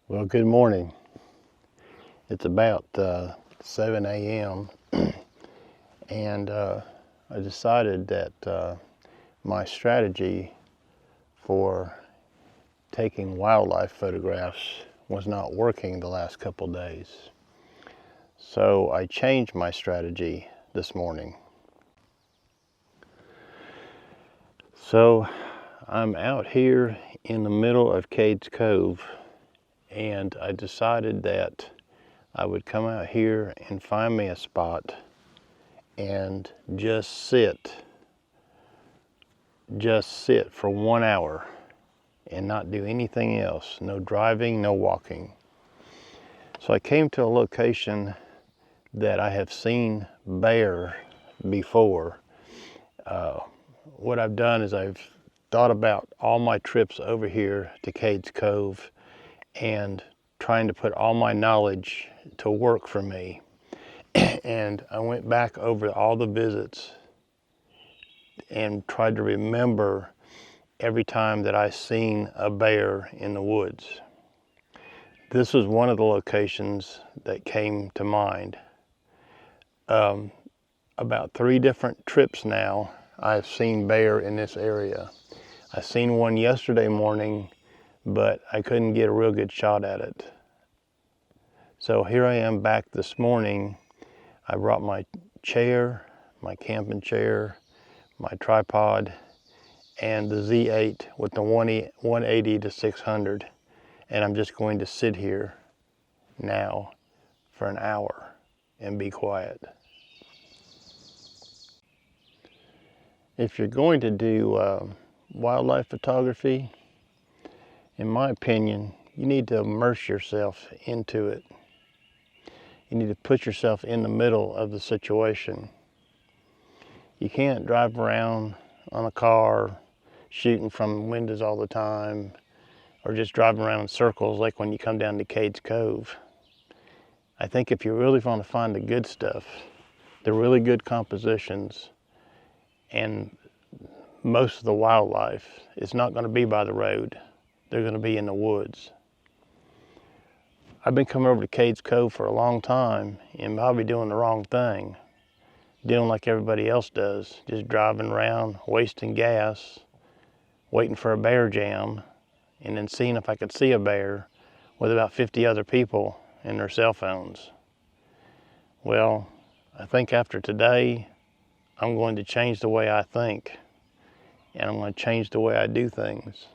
Well, good morning. It's about 7 a.m. and I decided that my strategy for taking wildlife photographs was not working the last couple days. So I changed my strategy this morning. So I'm out here in the middle of Cades Cove, and I decided that I would come out here and find me a spot and just sit for 1 hour and not do anything else. No driving, no walking. So I came to a location that I have seen bear before. What I've done is I've thought about all my trips over here to Cades Cove and trying to put all my knowledge to work for me. And I went back over all the visits and tried to remember every time that I seen a bear in the woods. This was one of the locations that came to mind. About 3 different trips now, I've seen bear in this area. I seen one yesterday morning, but I couldn't get a real good shot at it. So here I am back this morning. I brought my chair, my camping chair, my tripod, and the Z8 with the 180 to 600. And I'm just going to sit here now for an hour and be quiet. If you're going to do wildlife photography, in my opinion, you need to immerse yourself into it. You need to put yourself in the middle of the situation. You can't drive around on a car shooting from windows all the time, or just driving around in circles like when you come down to Cades Cove. I think if you really want to find the good stuff, the really good compositions, and most of the wildlife, it's not going to be by the road. They're going to be in the woods. I've been coming over to Cades Cove for a long time and probably doing the wrong thing. Doing like everybody else does, just driving around, wasting gas, waiting for a bear jam, and then seeing if I could see a bear with about 50 other people and their cell phones. Well, I think after today, I'm going to change the way I think, and I'm going to change the way I do things.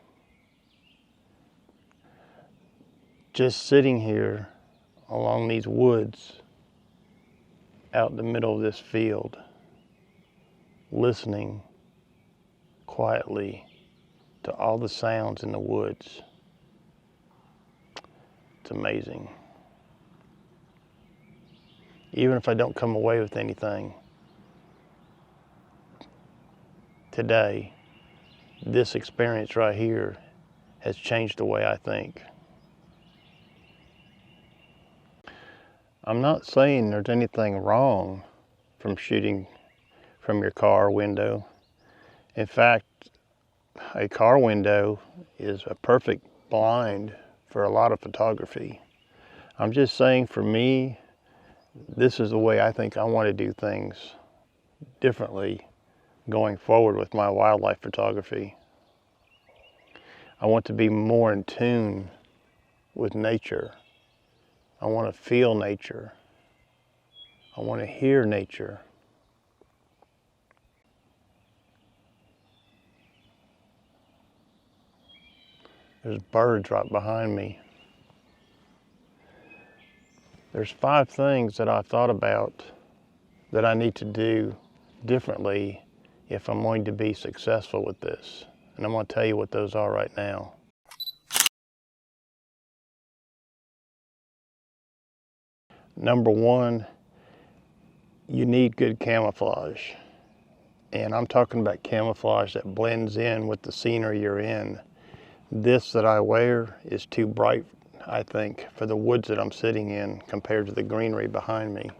Just sitting here along these woods, out in the middle of this field, listening quietly to all the sounds in the woods. It's amazing. Even if I don't come away with anything today, this experience right here has changed the way I think. I'm not saying there's anything wrong from shooting from your car window. In fact, a car window is a perfect blind for a lot of photography. I'm just saying, for me, this is the way I think I want to do things differently going forward with my wildlife photography. I want to be more in tune with nature. I want to feel nature. I want to hear nature. There's birds right behind me. There's 5 things that I've thought about that I need to do differently if I'm going to be successful with this. And I'm going to tell you what those are right now. Number 1, you need good camouflage. And I'm talking about camouflage that blends in with the scenery you're in. This that I wear is too bright, I think, for the woods that I'm sitting in compared to the greenery behind me.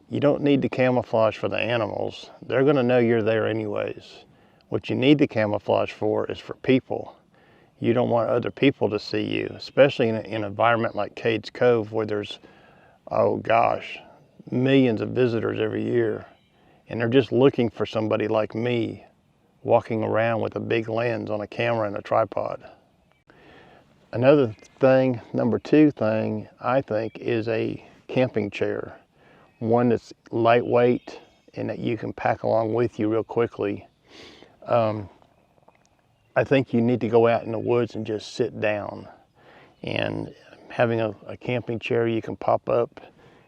You don't need the camouflage for the animals. They're going to know you're there anyways. What you need the camouflage for is for people. You don't want other people to see you, especially in an environment like Cades Cove where there's, oh gosh, millions of visitors every year. And they're just looking for somebody like me walking around with a big lens on a camera and a tripod. Another thing, number two thing, I think, is a camping chair. One that's lightweight and that you can pack along with you real quickly. I think you need to go out in the woods and just sit down. And having a camping chair you can pop up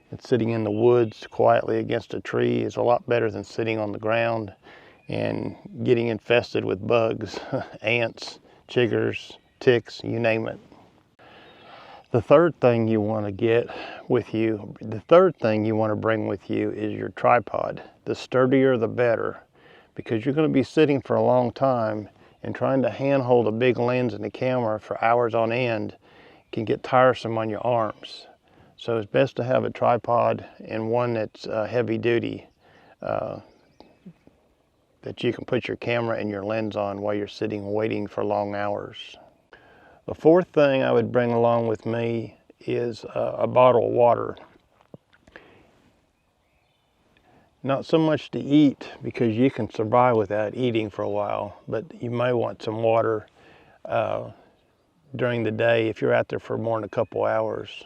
and sitting in the woods quietly against a tree is a lot better than sitting on the ground and getting infested with bugs, ants, chiggers, ticks, you name it. The third thing you want to get with you, the third thing you want to bring with you is your tripod. The sturdier the better, because you're going to be sitting for a long time, and trying to handhold a big lens and a camera for hours on end can get tiresome on your arms. So it's best to have a tripod and one that's heavy duty, that you can put your camera and your lens on while you're sitting waiting for long hours. The fourth thing I would bring along with me is a bottle of water. Not so much to eat, because you can survive without eating for a while, but you may want some water during the day if you're out there for more than a couple hours.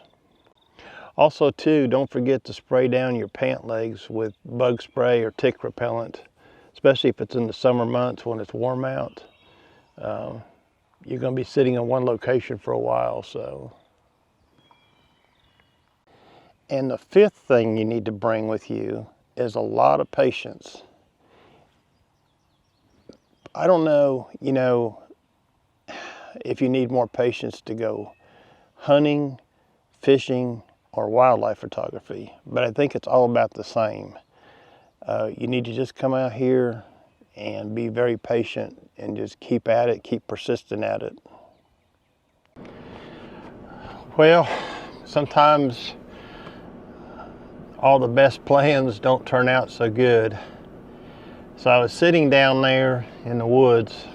Also too, don't forget to spray down your pant legs with bug spray or tick repellent, especially if it's in the summer months when it's warm out. You're going to be sitting in one location for a while, so. And the fifth thing you need to bring with you is a lot of patience. I don't know, if you need more patience to go hunting, fishing, or wildlife photography, but I think it's all about the same. You need to just come out here and be very patient and just keep at it, keep persistent at it. Well, sometimes all the best plans don't turn out so good. So I was sitting down there in the woods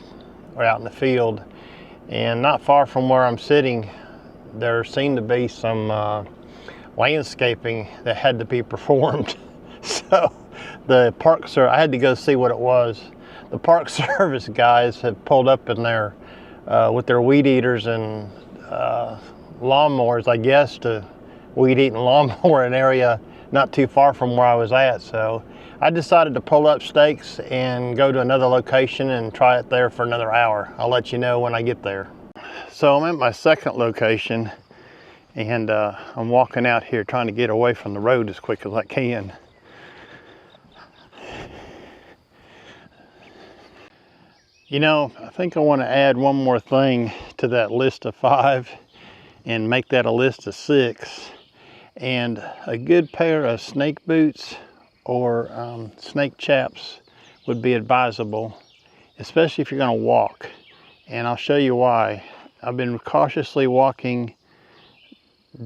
or out in the field, and not far from where I'm sitting there seemed to be some landscaping that had to be performed. So the Park Service, I had to go see what it was. The Park Service guys had pulled up in there with their weed eaters and lawnmowers, I guess, to weed eat and lawnmower an area not too far from where I was at. So I decided to pull up stakes and go to another location and try it there for another hour. I'll let you know when I get there. So I'm at my second location, and I'm walking out here trying to get away from the road as quick as I can. I think I want to add one more thing to that list of 5 and make that a list of 6. And a good pair of snake boots or snake chaps would be advisable, especially if you're going to walk. And I'll show you why. I've been cautiously walking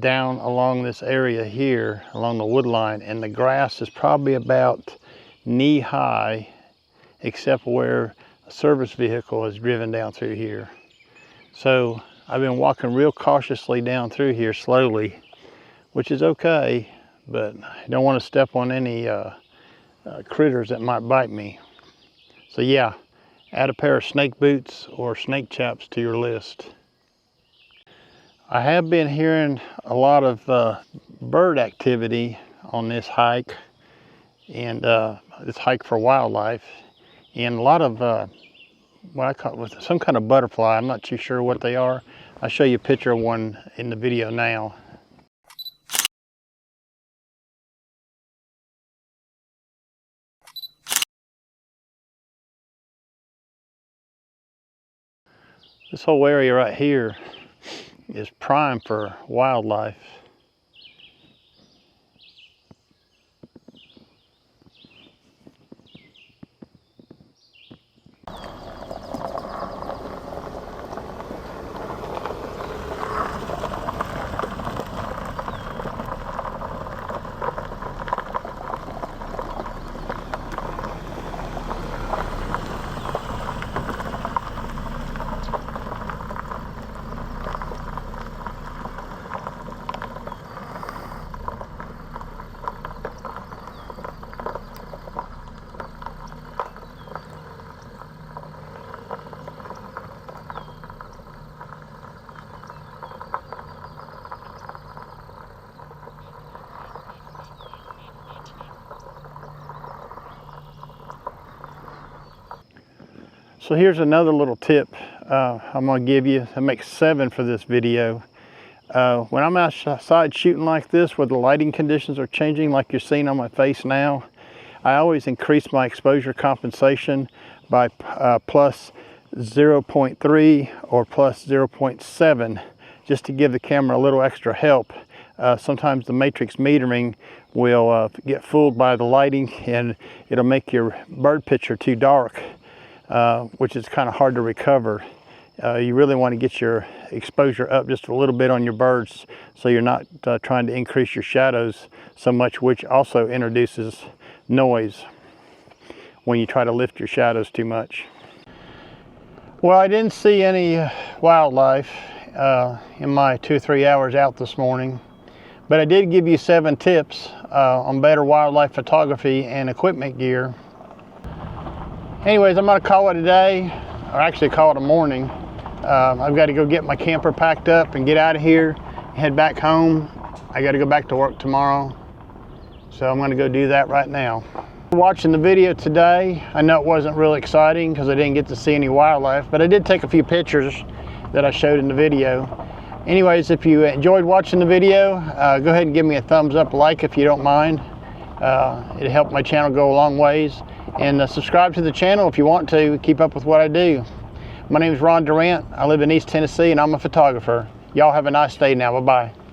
down along this area here, along the wood line, and the grass is probably about knee high, except where a service vehicle has driven down through here. So I've been walking real cautiously down through here slowly, which is okay, but I don't want to step on any critters that might bite me. So yeah, add a pair of snake boots or snake chaps to your list. I have been hearing a lot of bird activity on this hike, and this hike for wildlife, and a lot of what I call some kind of butterfly. I'm not too sure what they are. I'll show you a picture of one in the video now. This whole area right here is prime for wildlife. So here's another little tip I'm going to give you. I make 7 for this video. When I'm outside shooting like this, where the lighting conditions are changing like you're seeing on my face now, I always increase my exposure compensation by plus 0.3 or plus 0.7, just to give the camera a little extra help. Sometimes the matrix metering will get fooled by the lighting, and it'll make your bird picture too dark, which is kind of hard to recover. You really want to get your exposure up just a little bit on your birds, so you're not trying to increase your shadows so much, which also introduces noise when you try to lift your shadows too much. Well, I didn't see any wildlife in my 2 or 3 hours out this morning, but I did give you 7 tips on better wildlife photography and equipment gear. Anyways, I'm going to call it a day, or actually call it a morning. I've got to go get my camper packed up and get out of here, head back home. I got to go back to work tomorrow, so I'm going to go do that right now. Watching the video today, I know it wasn't really exciting because I didn't get to see any wildlife, but I did take a few pictures that I showed in the video. Anyways, if you enjoyed watching the video, go ahead and give me a thumbs up, like if you don't mind. It'll help my channel go a long ways. And subscribe to the channel if you want to keep up with what I do. My name is Ron Durant. I live in East Tennessee and I'm a photographer. Y'all have a nice day now. Bye-bye.